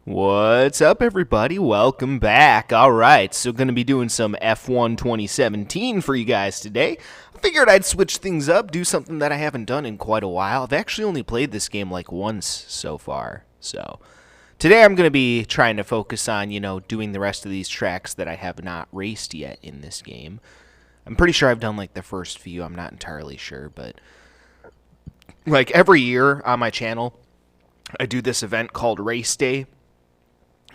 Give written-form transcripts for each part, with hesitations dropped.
What's up, everybody? Welcome back. All right, so going to be doing some F1 2017 for you guys today. I figured I'd switch things up, do something that I haven't done in quite a while. I've actually only played this game like once so far. So today I'm going to be trying to focus on, doing the rest of these tracks that I have not raced yet in this game. I'm pretty sure I've done like the first few. I'm not entirely sure, but like every year on my channel, I do this event called Race Day.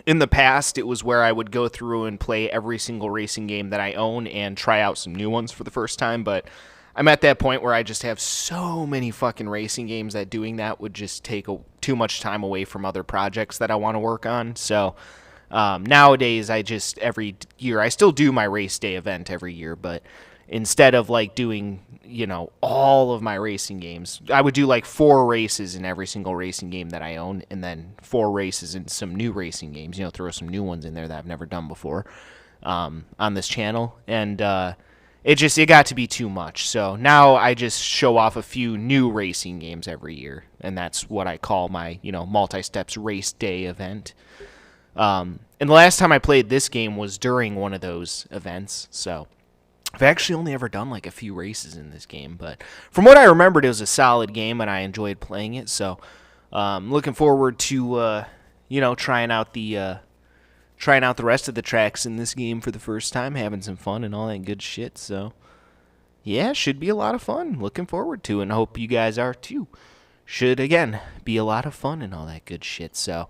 In the past, it was where I would go through and play every single racing game that I own and try out some new ones for the first time, but I'm at that point where I just have so many fucking racing games that doing that would just take too much time away from other projects that I want to work on. So nowadays, every year, I still do my race day event every year, but instead of like doing, all of my racing games, I would do like 4 races in every single racing game that I own, and then 4 races in some new racing games, throw some new ones in there that I've never done before on this channel. And it got to be too much. So now I just show off a few new racing games every year, and that's what I call my, multi-steps race day event. And the last time I played this game was during one of those events, so I've actually only ever done like a few races in this game, but from what I remembered, it was a solid game and I enjoyed playing it. So, looking forward to trying out the rest of the tracks in this game for the first time, having some fun and all that good shit. So, yeah, should be a lot of fun. Looking forward to it, and hope you guys are too. Should again be a lot of fun and all that good shit. So,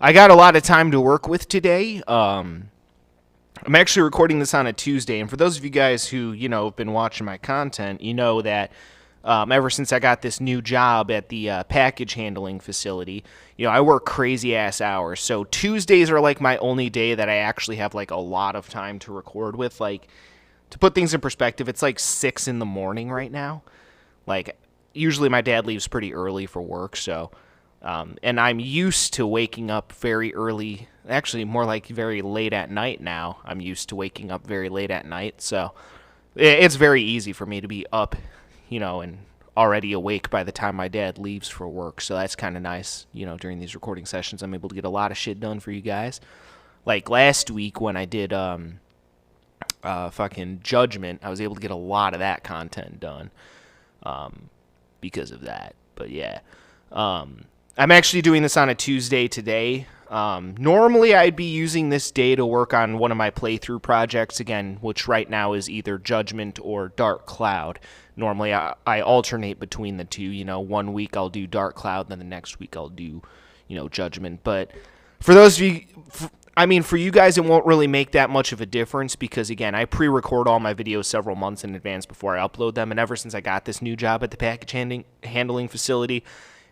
I got a lot of time to work with today. I'm actually recording this on a Tuesday, and for those of you guys who, have been watching my content, you know that ever since I got this new job at the package handling facility, I work crazy-ass hours. So Tuesdays are, like, my only day that I actually have, like, a lot of time to record with. Like, to put things in perspective, it's, like, 6 in the morning right now. Like, usually my dad leaves pretty early for work, so... and I'm used to waking up very early, actually more like very late at night now. I'm used to waking up very late at night, so it's very easy for me to be up, and already awake by the time my dad leaves for work. So that's kind of nice, during these recording sessions. I'm able to get a lot of shit done for you guys. Like last week when I did fucking Judgment, I was able to get a lot of that content done because of that. But yeah. I'm actually doing this on a Tuesday today. Normally, I'd be using this day to work on one of my playthrough projects, again, which right now is either Judgment or Dark Cloud. Normally, I alternate between the two. 1 week I'll do Dark Cloud, then the next week I'll do, Judgment. But for those of you... for you guys, it won't really make that much of a difference because, again, I pre-record all my videos several months in advance before I upload them, and ever since I got this new job at the package handling facility,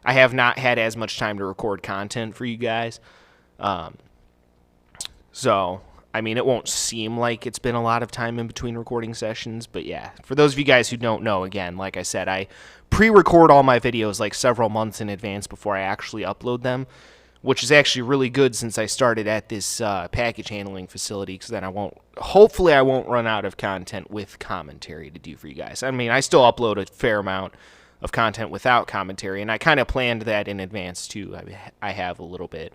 I have not had as much time to record content for you guys. So, it won't seem like it's been a lot of time in between recording sessions, but yeah, for those of you guys who don't know, again, like I said, I pre-record all my videos like several months in advance before I actually upload them, which is actually really good since I started at this package handling facility, because then hopefully I won't run out of content with commentary to do for you guys. I still upload a fair amount of content without commentary, and I kind of planned that in advance too. I have a little bit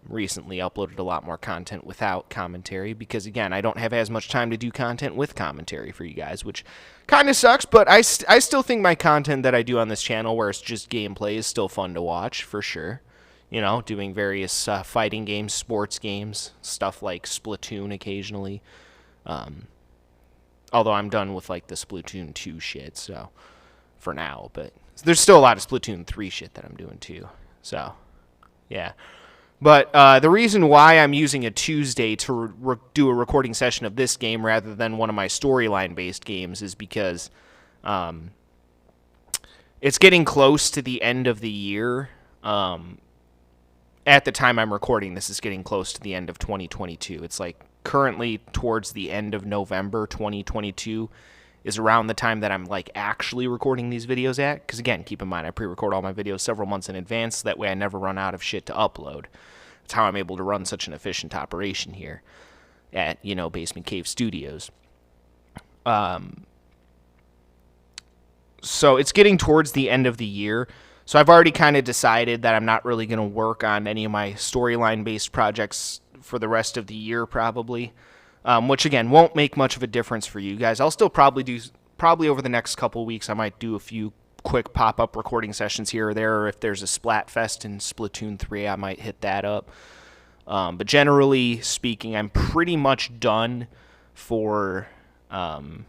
recently uploaded a lot more content without commentary because, again, I don't have as much time to do content with commentary for you guys, which kind of sucks, but I still think my content that I do on this channel where it's just gameplay is still fun to watch for sure. Doing various fighting games, sports games, stuff like Splatoon occasionally. Although I'm done with like the Splatoon 2 shit, so... for now, but there's still a lot of Splatoon 3 shit that I'm doing too. So, yeah. But the reason why I'm using a Tuesday to do a recording session of this game rather than one of my storyline-based games is because it's getting close to the end of the year. At the time I'm recording this, it's getting close to the end of 2022. It's like currently towards the end of November 2022. Is around the time that I'm like actually recording these videos at. Because again, keep in mind, I pre-record all my videos several months in advance. So that way I never run out of shit to upload. That's how I'm able to run such an efficient operation here at, Basement Cave Studios. So it's getting towards the end of the year. So I've already kind of decided that I'm not really going to work on any of my storyline-based projects for the rest of the year, probably, which, again, won't make much of a difference for you guys. I'll still probably over the next couple of weeks, I might do a few quick pop-up recording sessions here or there, or if there's a Splatfest in Splatoon 3, I might hit that up. But generally speaking, I'm pretty much done for, going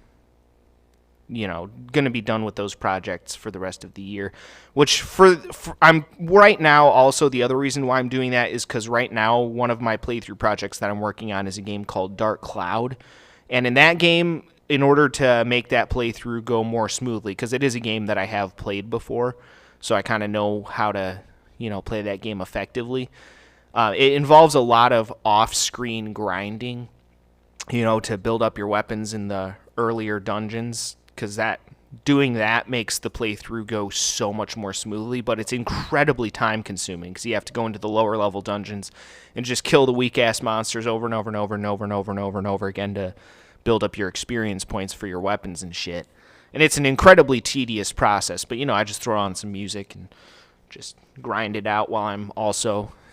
to be done with those projects for the rest of the year. Which I'm right now. Also, the other reason why I'm doing that is because right now one of my playthrough projects that I'm working on is a game called Dark Cloud, and in that game, in order to make that playthrough go more smoothly, because it is a game that I have played before, so I kind of know how to play that game effectively. It involves a lot of off-screen grinding, to build up your weapons in the earlier dungeons, because doing that makes the playthrough go so much more smoothly, but it's incredibly time-consuming, because you have to go into the lower-level dungeons and just kill the weak-ass monsters over and over and over and over and over and over and over again to build up your experience points for your weapons and shit. And it's an incredibly tedious process, but, I just throw on some music and just grind it out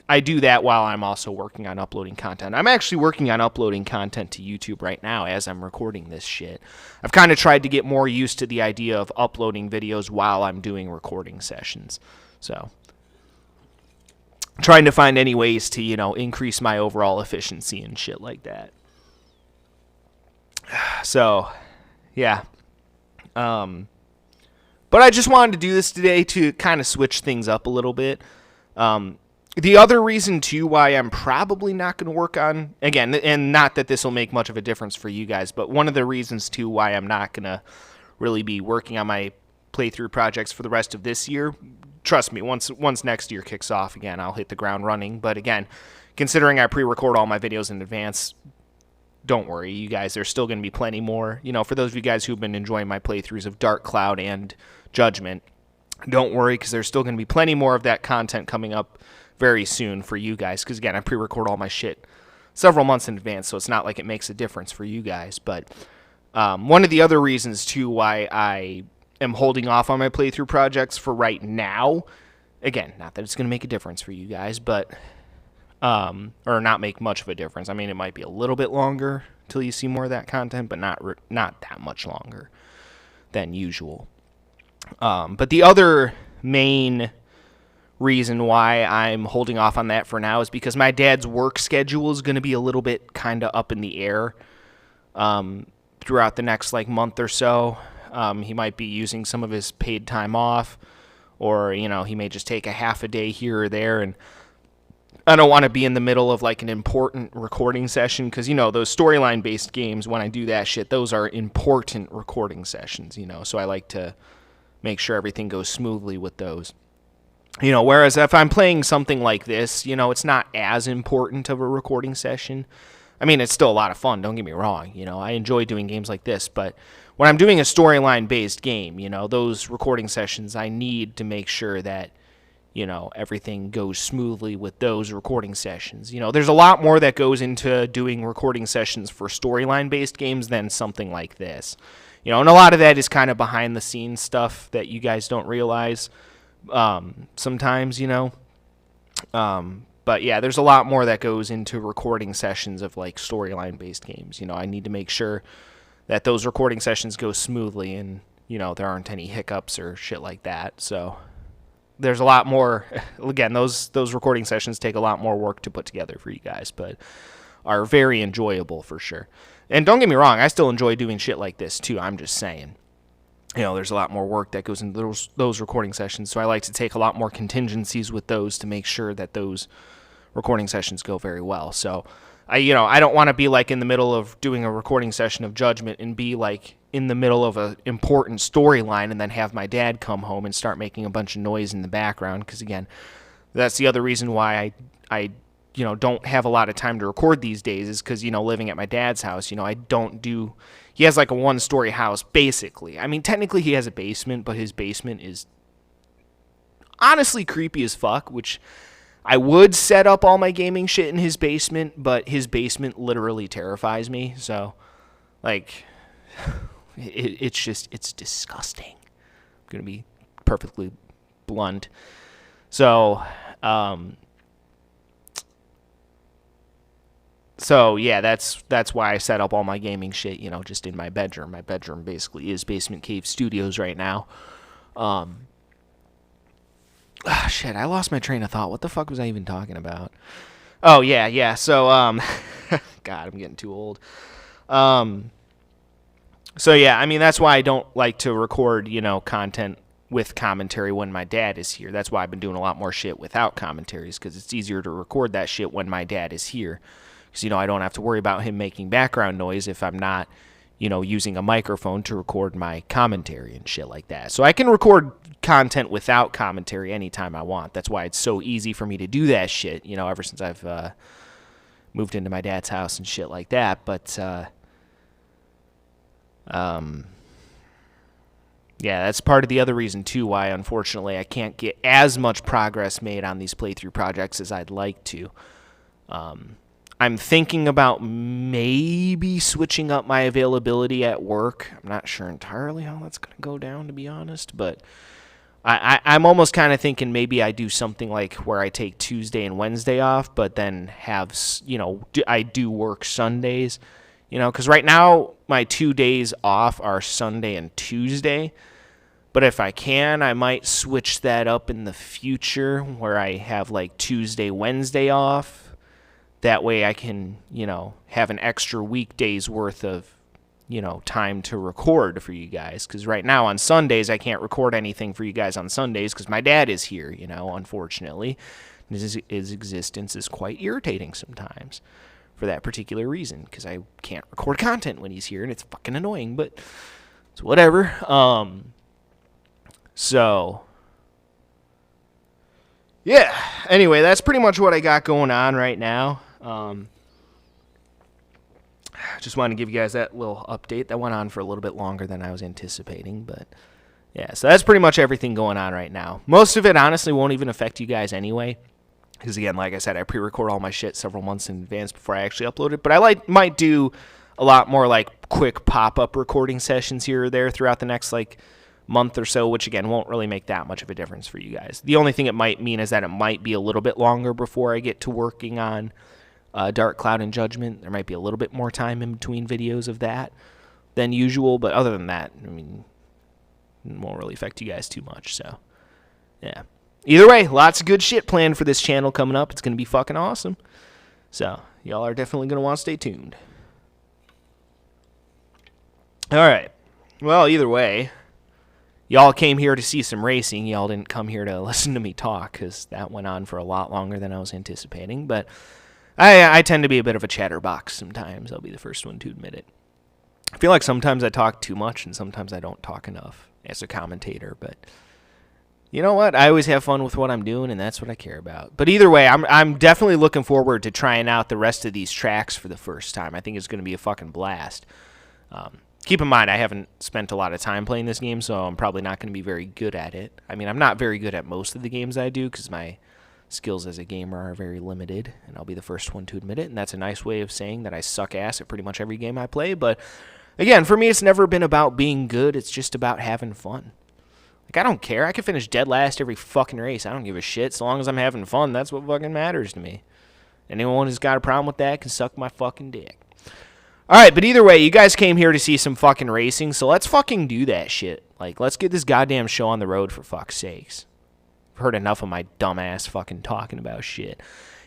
I do that while I'm also working on uploading content. I'm actually working on uploading content to YouTube right now as I'm recording this shit. I've kind of tried to get more used to the idea of uploading videos while I'm doing recording sessions. So, trying to find any ways to, increase my overall efficiency and shit like that. So, yeah. But I just wanted to do this today to kind of switch things up a little bit. The other reason, too, why I'm probably not going to work on, again, and not that this will make much of a difference for you guys, but one of the reasons, too, why I'm not going to really be working on my playthrough projects for the rest of this year, trust me, once next year kicks off, again, I'll hit the ground running. But again, considering I pre-record all my videos in advance, don't worry, you guys, there's still going to be plenty more. For those of you guys who've been enjoying my playthroughs of Dark Cloud and Judgment, don't worry, because there's still going to be plenty more of that content coming up very soon for you guys, because again, I pre-record all my shit several months in advance, so it's not like it makes a difference for you guys. But one of the other reasons too why I am holding off on my playthrough projects for right now, again, not that it's going to make a difference for you guys, but or not make much of a difference. I mean, it might be a little bit longer till you see more of that content, but not that much longer than usual. But the other main reason why I'm holding off on that for now is because my dad's work schedule is going to be a little bit kind of up in the air throughout the next month or so. He might be using some of his paid time off, or he may just take a half a day here or there, and I don't want to be in the middle of an important recording session, because those storyline based games, when I do that shit, those are important recording sessions, so I like to make sure everything goes smoothly with those. Whereas if I'm playing something like this, it's not as important of a recording session. I mean, it's still a lot of fun, don't get me wrong. I enjoy doing games like this, but when I'm doing a storyline-based game, those recording sessions, I need to make sure that, everything goes smoothly with those recording sessions. There's a lot more that goes into doing recording sessions for storyline-based games than something like this. And a lot of that is kind of behind-the-scenes stuff that you guys don't realize. Sometimes, but yeah, there's a lot more that goes into recording sessions of storyline based games. I need to make sure that those recording sessions go smoothly and, there aren't any hiccups or shit like that. So there's a lot more, again, those recording sessions take a lot more work to put together for you guys, but are very enjoyable for sure. And don't get me wrong, I still enjoy doing shit like this too. I'm just saying. There's a lot more work that goes into those recording sessions, so I like to take a lot more contingencies with those to make sure that those recording sessions go very well. So, I don't want to be in the middle of doing a recording session of Judgment and be in the middle of an important storyline and then have my dad come home and start making a bunch of noise in the background, because again, that's the other reason why I don't have a lot of time to record these days, is because, living at my dad's house, I don't do... He has a one-story house, basically. I mean, technically he has a basement, but his basement is honestly creepy as fuck, which I would set up all my gaming shit in his basement, but his basement literally terrifies me. So, it's disgusting. I'm going to be perfectly blunt. So, yeah, that's why I set up all my gaming shit, you know, just in my bedroom. My bedroom basically is Basement Cave Studios right now. Shit, I lost my train of thought. What the fuck was I even talking about? Oh, yeah. So, God, I'm getting too old. So, yeah, I mean, that's why I don't like to record, you know, content with commentary when my dad is here. That's why I've been doing a lot more shit without commentaries, because it's easier to record that shit when my dad is here. Because, you know, I don't have to worry about him making background noise if I'm not, you know, using a microphone to record my commentary and shit like that. So I can record content without commentary anytime I want. That's why it's so easy for me to do that shit, you know, ever since I've moved into my dad's house and shit like that. But, yeah, that's part of the other reason, too, why, unfortunately, I can't get as much progress made on these playthrough projects as I'd like to. I'm thinking about maybe switching up my availability at work. I'm not sure entirely how that's going to go down, to be honest, but I'm almost kind of thinking maybe I do something like where I take Tuesday and Wednesday off, but then have, you know, I do work Sundays, you know, because right now my 2 days off are Sunday and Tuesday. But if I can, I might switch that up in the future where I have like Tuesday, Wednesday off. That way I can, you know, have an extra weekday's worth of, you know, time to record for you guys. Because right now on Sundays, I can't record anything for you guys on Sundays because my dad is here, you know, unfortunately. His existence is quite irritating sometimes for that particular reason. Because I can't record content when he's here and it's fucking annoying. But it's whatever. So, yeah. Anyway, that's pretty much what I got going on right now. Just wanted to give you guys that little update. That went on for a little bit longer than I was anticipating, but yeah, so that's pretty much everything going on right now. Most of it, honestly, won't even affect you guys anyway, because again, like I said, I pre-record all my shit several months in advance before I actually upload it, but I might do a lot more like quick pop-up recording sessions here or there throughout the next like month or so, which again won't really make that much of a difference for you guys. The only thing it might mean is that it might be a little bit longer before I get to working on Dark Cloud and Judgment. There might be a little bit more time in between videos of that than usual, but other than that, I mean, it won't really affect you guys too much, so yeah. Either way, lots of good shit planned for this channel coming up. It's going to be fucking awesome. So, y'all are definitely going to want to stay tuned. Alright. Well, either way, y'all came here to see some racing. Y'all didn't come here to listen to me talk, because that went on for a lot longer than I was anticipating. But I tend to be a bit of a chatterbox sometimes. I'll be the first one to admit it. I feel like sometimes I talk too much, and sometimes I don't talk enough as a commentator. But you know what? I always have fun with what I'm doing, and that's what I care about. But either way, I'm definitely looking forward to trying out the rest of these tracks for the first time. I think it's going to be a fucking blast. Keep in mind, I haven't spent a lot of time playing this game, so I'm probably not going to be very good at it. I mean, I'm not very good at most of the games I do because my skills as a gamer are very limited, and I'll be the first one to admit it, and that's a nice way of saying that I suck ass at pretty much every game I play. But again, for me, it's never been about being good. It's just about having fun. Like, I don't care. I can finish dead last every fucking race. I don't give a shit. So long as I'm having fun, that's what fucking matters to me. Anyone who's got a problem with that can suck my fucking dick. Alright, but either way, you guys came here to see some fucking racing, so let's fucking do that shit. Like, let's get this goddamn show on the road, for fuck's sakes. I've heard enough of my dumbass fucking talking about shit.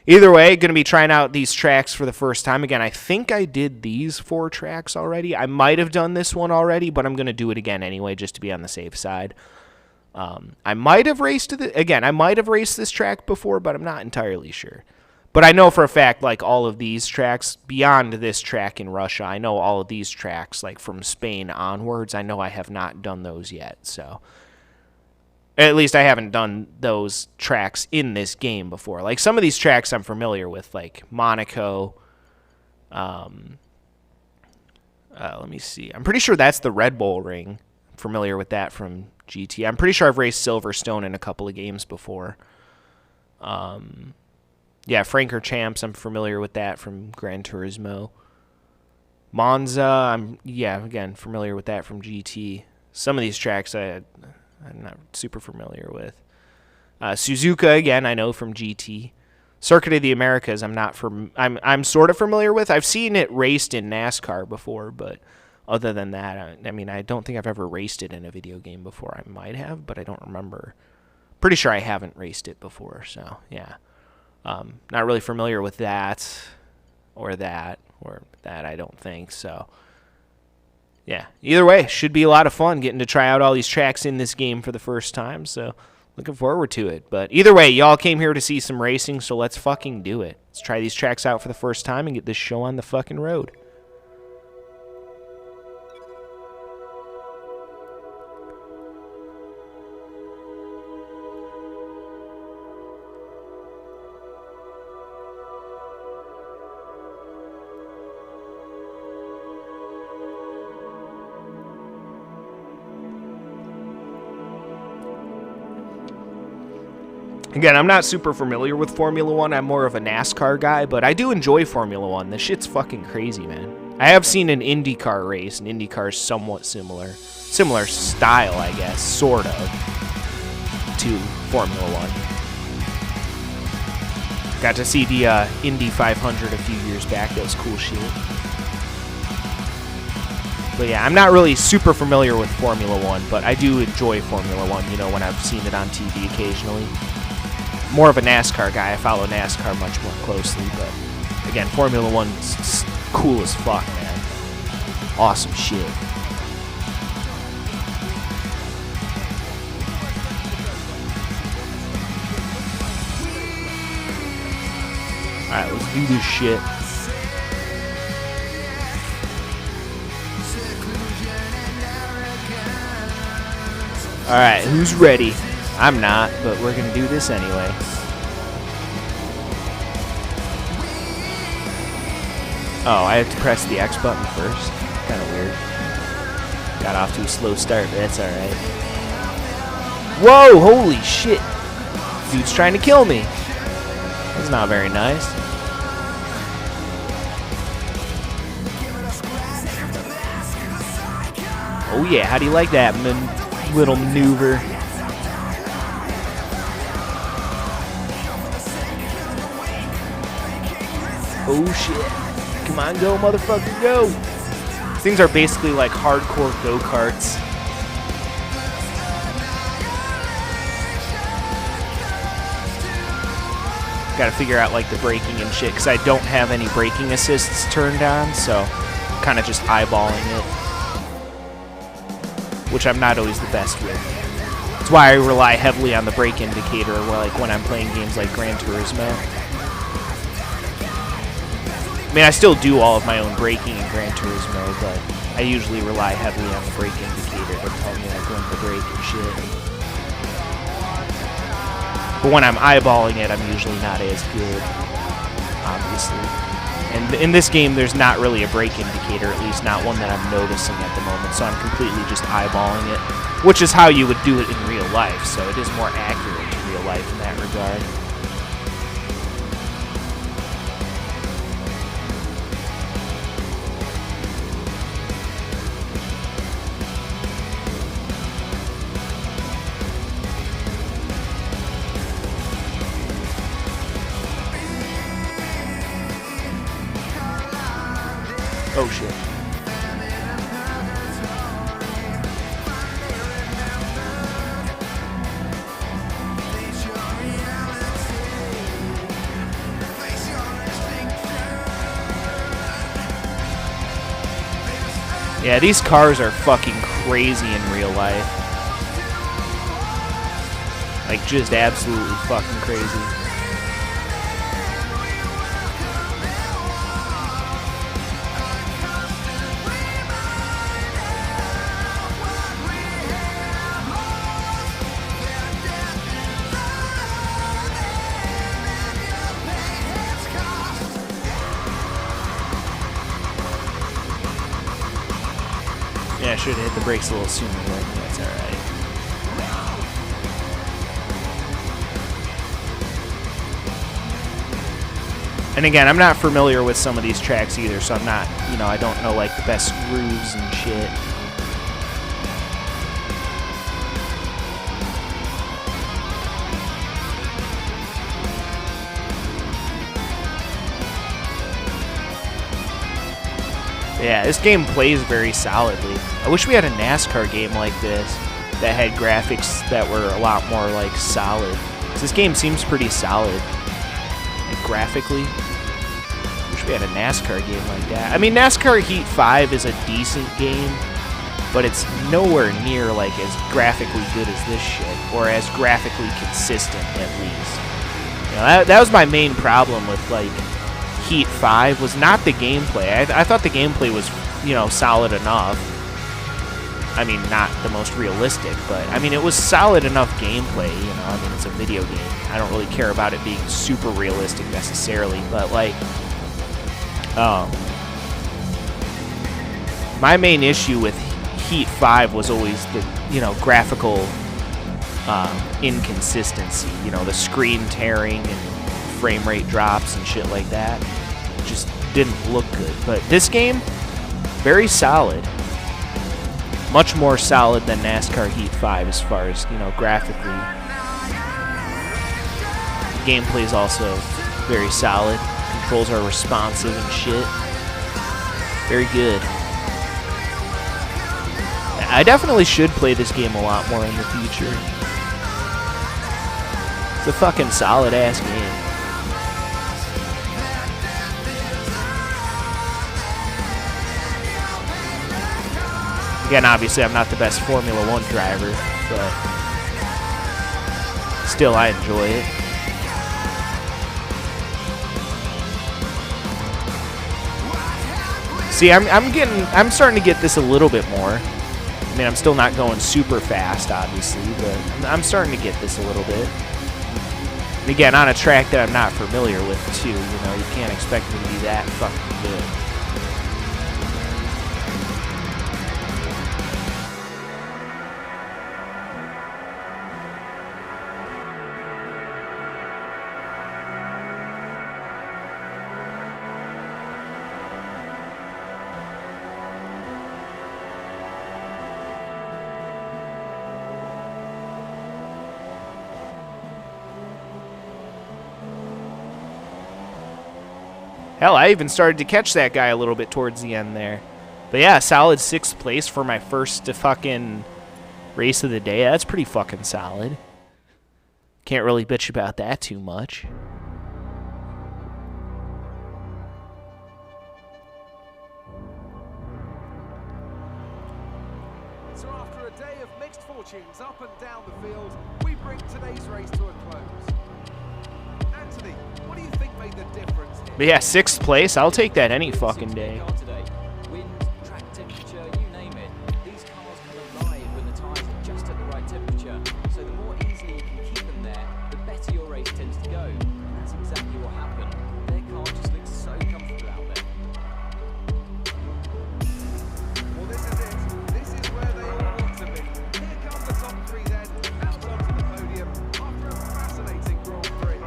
Either way, going to be trying out these tracks for the first time. Again, I think I did these 4 tracks already. I might have done this one already, but I'm going to do it again anyway, just to be on the safe side. I might have raced this track before, but I'm not entirely sure. But I know for a fact, like, all of these tracks, beyond this track in Russia, I know all of these tracks, like, from Spain onwards, I know I have not done those yet, so. At least I haven't done those tracks in this game before. Like, some of these tracks I'm familiar with, like Monaco. Let me see. I'm pretty sure that's the Red Bull Ring. I'm familiar with that from GT. I'm pretty sure I've raced Silverstone in a couple of games before. Yeah, Francorchamps, I'm familiar with that from Gran Turismo. Monza, I'm familiar with that from GT. Some of these tracks I'm not super familiar with. Suzuka, again, I know from GT. Circuit of the Americas, I'm sort of familiar with. I've seen it raced in NASCAR before, but other than that, I mean, I don't think I've ever raced it in a video game before. I might have, but I don't remember. Pretty sure I haven't raced it before, so yeah. Not really familiar with that, or that, I don't think, so yeah. Either way, should be a lot of fun getting to try out all these tracks in this game for the first time, so looking forward to it. But either way, y'all came here to see some racing, so let's fucking do it. Let's try these tracks out for the first time and get this show on the fucking road. Again, I'm not super familiar with Formula 1. I'm more of a NASCAR guy, but I do enjoy Formula 1. This shit's fucking crazy, man. I have seen an IndyCar race, and IndyCar is somewhat similar. Similar style, I guess, sort of, to Formula 1. Got to see the Indy 500 a few years back. That was cool shit. But yeah, I'm not really super familiar with Formula 1, but I do enjoy Formula 1, you know, when I've seen it on TV occasionally. More of a NASCAR guy. I follow NASCAR much more closely, but again, Formula 1's cool as fuck, man. Awesome shit. Alright, let's do this shit. Alright, who's ready? I'm not, but we're gonna do this anyway. Oh, I have to press the X button first. Kind of weird. Got off to a slow start, but that's alright. Whoa, holy shit. Dude's trying to kill me. That's not very nice. Oh yeah, how do you like that little maneuver? Oh shit. Come on, go, motherfucker, go. These things are basically like hardcore go-karts. Gotta figure out like the braking and shit, because I don't have any braking assists turned on, so I'm kind of just eyeballing it, which I'm not always the best with. That's why I rely heavily on the brake indicator like when I'm playing games like Gran Turismo. I mean, I still do all of my own braking in Gran Turismo, but I usually rely heavily on the brake indicator to tell me like when to brake and shit. But when I'm eyeballing it, I'm usually not as good, obviously. And in this game, there's not really a brake indicator, at least not one that I'm noticing at the moment, so I'm completely just eyeballing it, which is how you would do it in real life, so it is more accurate in real life in that regard. Oh shit. Yeah, these cars are fucking crazy in real life. Like, just absolutely fucking crazy. Yeah, I should have hit the brakes a little sooner, but that's alright. And again, I'm not familiar with some of these tracks either, so I'm not, you know, I don't know like the best grooves and shit. Yeah, this game plays very solidly. I wish we had a NASCAR game like this that had graphics that were a lot more like solid. This game seems pretty solid, like, graphically. Wish we had a NASCAR game like that. I mean, NASCAR Heat 5 is a decent game, but it's nowhere near like as graphically good as this shit, or as graphically consistent at least. You know, that was my main problem with like Heat 5 was not the gameplay. I thought the gameplay was, you know, solid enough. I mean, not the most realistic, but I mean, it was solid enough gameplay, you know. I mean, it's a video game. I don't really care about it being super realistic necessarily, but like, my main issue with Heat 5 was always the, you know, graphical inconsistency, you know, the screen tearing and frame rate drops and shit like that. It just didn't look good. But this game, very solid. Much more solid than NASCAR Heat 5 as far as, you know, graphically. Gameplay is also very solid. Controls are responsive and shit. Very good. I definitely should play this game a lot more in the future. It's a fucking solid ass game. Again, obviously, I'm not the best Formula 1 driver, but still, I enjoy it. See, I'm starting to get this a little bit more. I mean, I'm still not going super fast, obviously, but I'm starting to get this a little bit. And again, on a track that I'm not familiar with, too. You know, you can't expect me to be that fucking good. Hell, I even started to catch that guy a little bit towards the end there. But yeah, solid 6th place for my first fucking race of the day. That's pretty fucking solid. Can't really bitch about that too much. So after a day of mixed fortunes up and down the field, we bring today's race to a close. Anthony, what do you think made the difference here? But yeah, 6th place. I'll take that any fucking day. Wind, track temperature, you name it. These cars come alive when the tyres are just at the right temperature. So the more easily you can keep them there, the better your race tends to go. And that's exactly what happened. Their car just looks so comfortable out there. Well, this is it. This is where they all want to be. Here come the top three then, out onto the podium after a fascinating Grand Prix.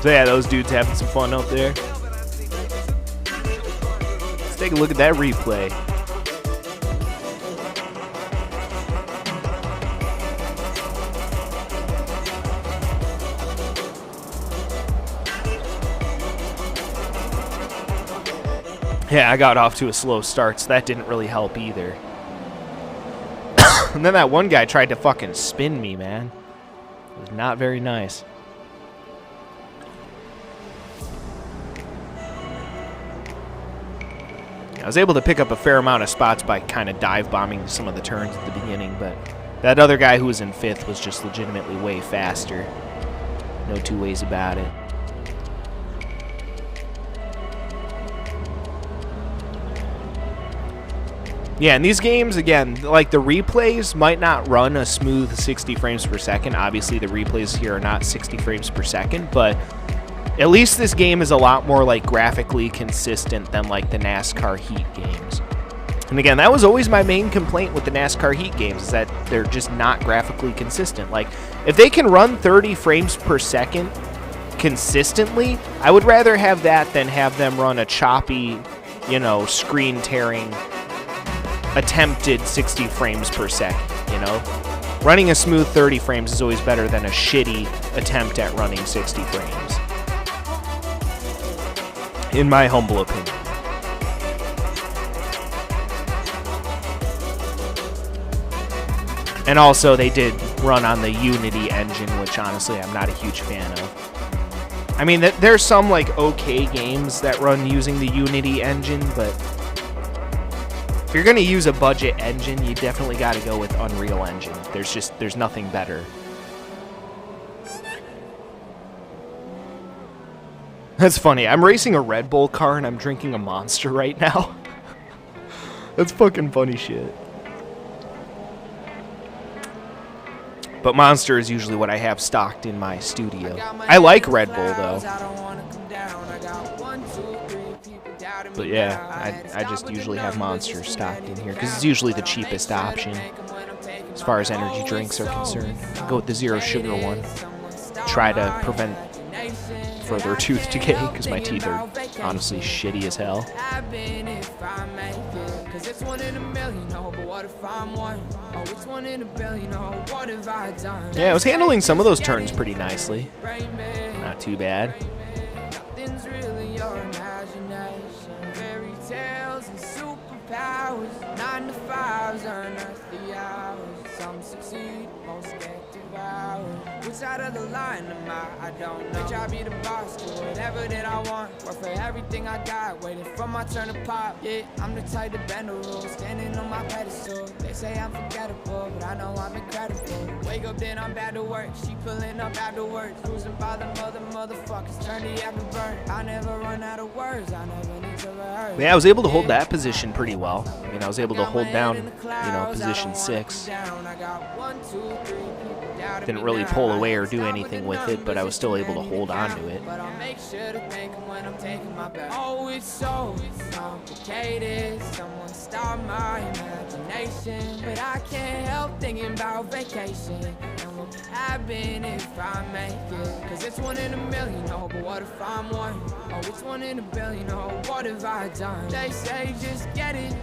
So yeah, those dudes having some fun out there. Let's take a look at that replay. Yeah, I got off to a slow start, so that didn't really help either. And then that one guy tried to fucking spin me, man. It was not very nice. I was able to pick up a fair amount of spots by kind of dive bombing some of the turns at the beginning, but that other guy who was in 5th was just legitimately way faster. No two ways about it. Yeah, in these games, again, like the replays might not run a smooth 60 frames per second. Obviously, the replays here are not 60 frames per second, but at least this game is a lot more like graphically consistent than like the NASCAR Heat games. And again, that was always my main complaint with the NASCAR Heat games, is that they're just not graphically consistent. Like, if they can run 30 frames per second consistently, I would rather have that than have them run a choppy, you know, screen-tearing, attempted 60 frames per second, you know? Running a smooth 30 frames is always better than a shitty attempt at running 60 frames. In my humble opinion. And also, they did run on the Unity engine, which honestly I'm not a huge fan of. I mean, there's some like okay games that run using the Unity engine, but if you're gonna use a budget engine, you definitely got to go with Unreal Engine. There's nothing better. That's funny. I'm racing a Red Bull car and I'm drinking a Monster right now. That's fucking funny shit. But Monster is usually what I have stocked in my studio. I like Red Bull, though. But yeah, I just usually have Monster stocked in here, because it's usually the cheapest option as far as energy drinks are concerned. I go with the zero sugar one. Try to prevent further tooth decay, because my teeth are honestly shitty as hell. Yeah, I was handling some of those turns pretty nicely. Not too bad. Powers, 9 to 5s, unearthly hours. Some succeed, most get devoured. Which side of the line am I don't know. Bitch, I be the boss, do whatever that I want. Work for everything I got, waiting for my turn to pop. Yeah, I'm the type to bend the rules, standing on my pedestal. They say I'm forgettable, but I know I'm incredible. Wake up, then I'm back to work. She pulling up afterwards, cruising by the motherfuckers. Turn the after burn. I never run out of words, I never need to rehearse. Yeah, I was able to hold that position pretty well. I mean, I was able to hold down, you know, position 6. Didn't really pull away or do anything with it, but I was still able to hold on to it. Oh, it's so complicated. Someone stop my imagination, but I can't help thinking about vacation and what would happen if I make it. Cause it's 1 in a million, oh, but what if I'm one? Oh, it's 1 in a billion, oh, what have I done? They say just get it,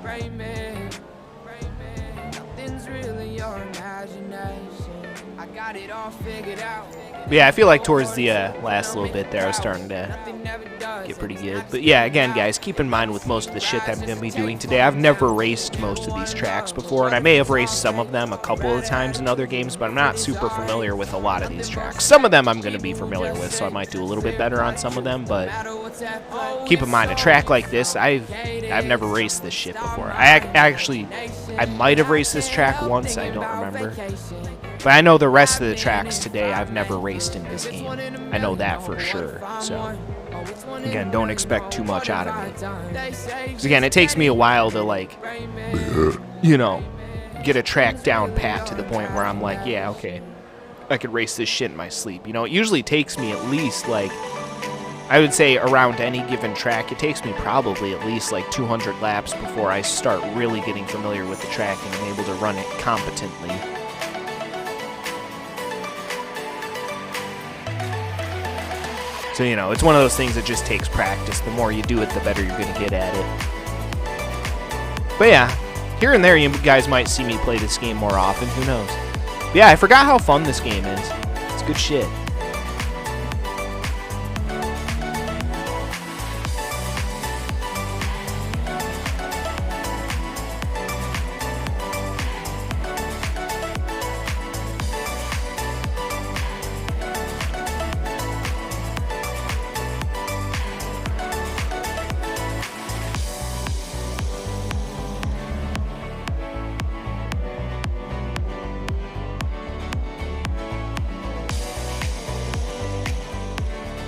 brain me. Nothing's really your imagination. I got it all figured out. Yeah, I feel like towards the last little bit there, I was starting to get pretty good. But yeah, again, guys, keep in mind with most of the shit that I'm going to be doing today, I've never raced most of these tracks before, and I may have raced some of them a couple of times in other games, but I'm not super familiar with a lot of these tracks. Some of them I'm going to be familiar with, so I might do a little bit better on some of them, but keep in mind, a track like this, I've never raced this shit before. I might have raced this track once, I don't remember. But I know the rest of the tracks today I've never raced in this game. I know that for sure. So, again, don't expect too much out of me. Because, again, it takes me a while to, like, you know, get a track down pat to the point where I'm like, yeah, okay, I could race this shit in my sleep. You know, it usually takes me at least, like, I would say around any given track, it takes me probably at least, like, 200 laps before I start really getting familiar with the track and I'm able to run it competently. So, you know, it's one of those things that just takes practice. The more you do it, the better you're going to get at it. But yeah, here and there you guys might see me play this game more often. Who knows? But yeah, I forgot how fun this game is. It's good shit.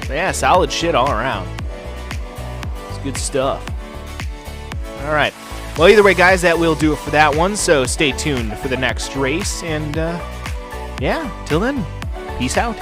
Yeah, solid shit all around. It's good stuff. All right. Well, either way, guys, that will do it for that one. So stay tuned for the next race. And, yeah, till then, peace out.